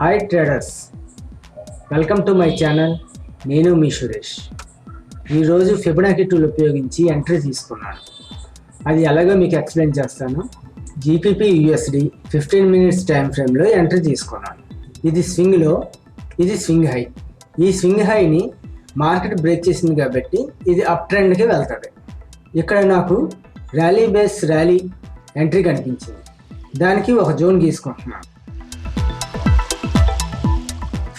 Hi traders, welcome to my channel. నేను మీ సురేష్. ఈరోజు Fibonacci tool ఉపయోగించి ఎంట్రీ తీసుకున్నాను. అది ఎలాగో మీకు ఎక్స్ప్లెయిన్ చేస్తాను. జీపీపీ యూఎస్డి 15 మినిట్స్ టైం ఫ్రేమ్లో ఎంట్రీ తీసుకున్నాను. ఇది స్వింగ్ హై. ఈ స్వింగ్ హైని మార్కెట్ బ్రేక్ చేసింది కాబట్టి ఇది అప్ ట్రెండ్కి వెళ్తుంది. ఇక్కడ నాకు ర్యాలీ ఎంట్రీ కనిపించింది. దానికి ఒక జోన్ గీసుకుంటున్నాను.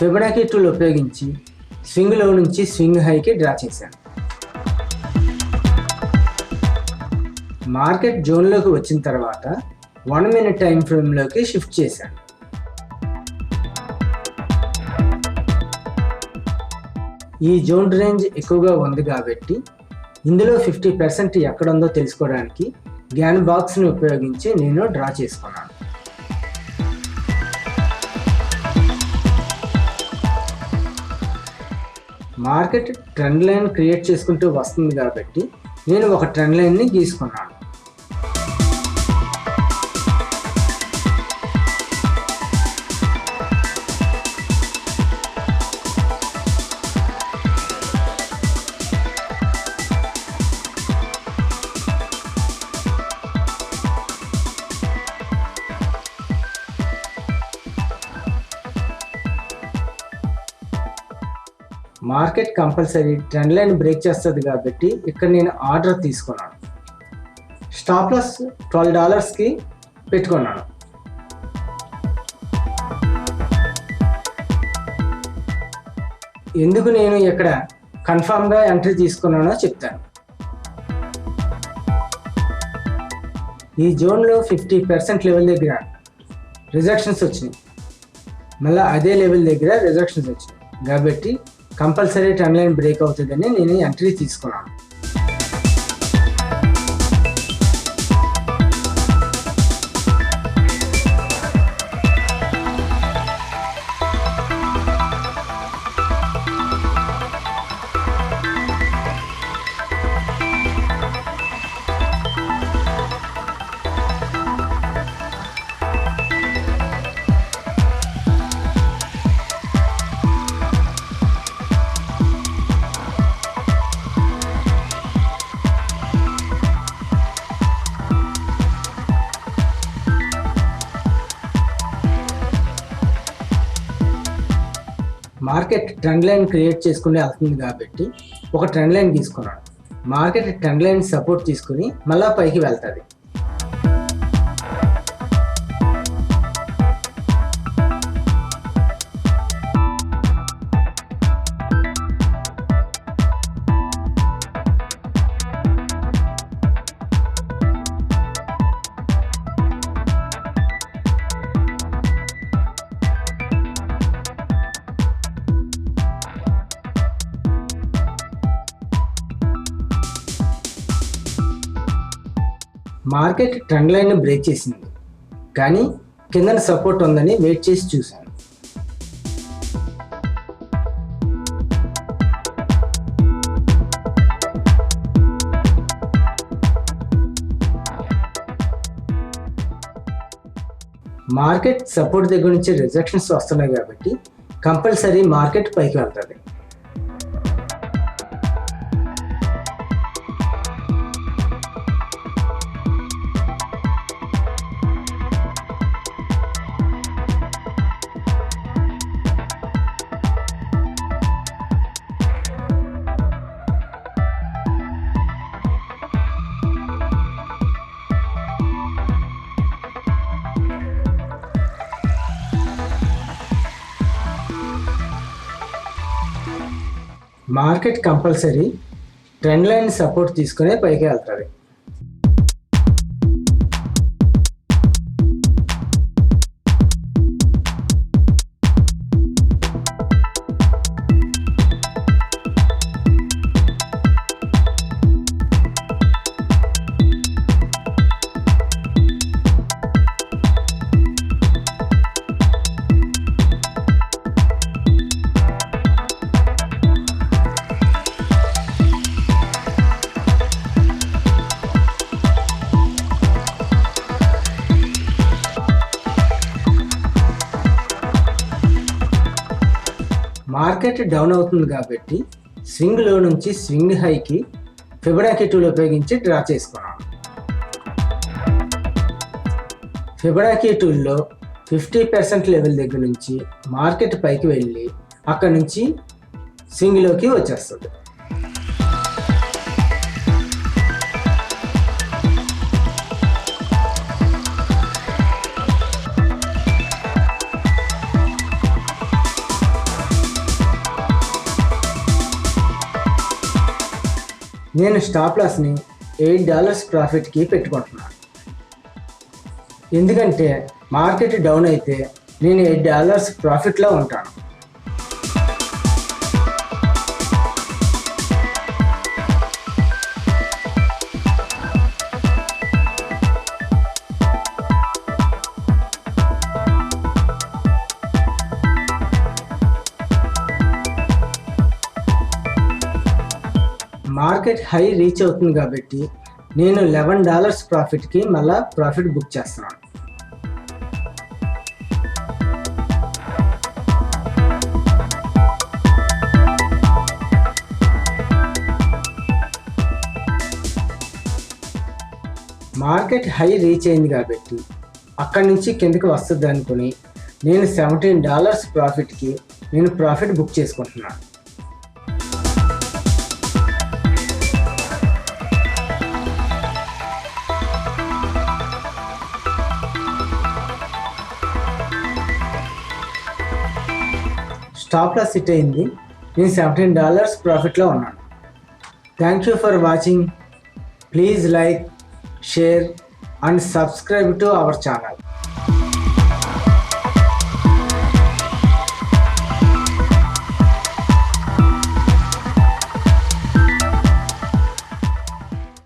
ఫిబొనాకీ టూల్ ఉపయోగించి స్వింగ్లో నుంచి స్వింగ్ హైకి డ్రా చేశాను. మార్కెట్ జోన్లోకి వచ్చిన తర్వాత 1 మినిట్ టైం ఫ్రేమ్లోకి షిఫ్ట్ చేశాను. ఈ జోన్ రేంజ్ ఎక్కువగా ఉంది కాబట్టి ఇందులో 50% ఎక్కడ ఉందో తెలుసుకోవడానికి గ్యాన్ బాక్స్ని ఉపయోగించి నేను డ్రా చేసుకున్నాను. మార్కెట్ ట్రెండ్ లైన్ క్రియేట్ చేసుకుంటూ వస్తుంది కాబట్టి నేను ఒక ట్రెండ్ లైన్ని గీసుకున్నాను. Market compulsory trend line break చేస్తుంది కాబట్టి ఇక్కడ నేను ఆర్డర్ తీసుకున్నాను. స్టాప్లాస్ $12కి పెట్టుకున్నాను. ఎందుకు నేను ఇక్కడ కన్ఫామ్గా ఎంట్రీ తీసుకున్నానో చెప్తాను. ఈ జోన్లో 50% లెవెల్ దగ్గర రిజెక్షన్స్ వచ్చినాయి, మళ్ళీ అదే లెవెల్ దగ్గర రిజెక్షన్స్ వచ్చినాయి కాబట్టి కంపల్సరీ ట్రెండ్ లైన్ బ్రేక్ అవుతుందని నేను ఎంట్రీ తీసుకున్నాను. మార్కెట్ ట్రెండ్ లైన్ క్రియేట్ చేసుకుని వెళ్తుంది కాబట్టి ఒక ట్రెండ్ లైన్ తీసుకున్నాను. మార్కెట్ ట్రెండ్ లైన్ సపోర్ట్ తీసుకుని మళ్ళా పైకి వెళ్తుంది. మార్కెట్ ట్రెండ్ లైన్ బ్రేక్ చేసింది కానీ కిందన సపోర్ట్ ఉందని వెయిట్ చేసి చూశాను. మార్కెట్ సపోర్ట్ దగ్గర నుంచి రిజెక్షన్స్ వస్తున్నాయి కాబట్టి కంపల్సరీ మార్కెట్ పైకి వెళ్తుంది. Market compulsory trend line support తీసుకునే పైకి వెళ్తుంది. మార్కెట్ డౌన్ అవుతుంది కాబట్టి స్వింగ్లో నుంచి స్వింగ్ హైకి ఫిబొనాకీ టూల్ ఉపయోగించి డ్రా చేసుకున్నాను. ఫిబొనాకీ టూల్లో 50% లెవెల్ దగ్గర నుంచి మార్కెట్ పైకి వెళ్ళి అక్కడ నుంచి స్వింగ్లోకి వచ్చేస్తుంది. నేను స్టాప్ లాస్ని $8 ప్రాఫిట్కి పెట్టుకుంటున్నాను. ఎందుకంటే మార్కెట్ డౌన్ అయితే నేను $8 ప్రాఫిట్లో ఉంటాను. మార్కెట్ హై రీచ్ అవుతుంది కాబట్టి నేను $11 ప్రాఫిట్కి మళ్ళీ ప్రాఫిట్ బుక్ చేస్తున్నాను. మార్కెట్ హై రీచ్ అయింది కాబట్టి అక్కడి నుంచి కిందకి వస్తుంది అనుకుని నేను $17 ప్రాఫిట్కి నేను ప్రాఫిట్ బుక్ చేసుకుంటున్నాను. స్టాప్ లాస్ హిట్ అయింది. నేను $17 ప్రాఫిట్లో ఉన్నాను. Thank you for watching. Please like, share and subscribe to our channel.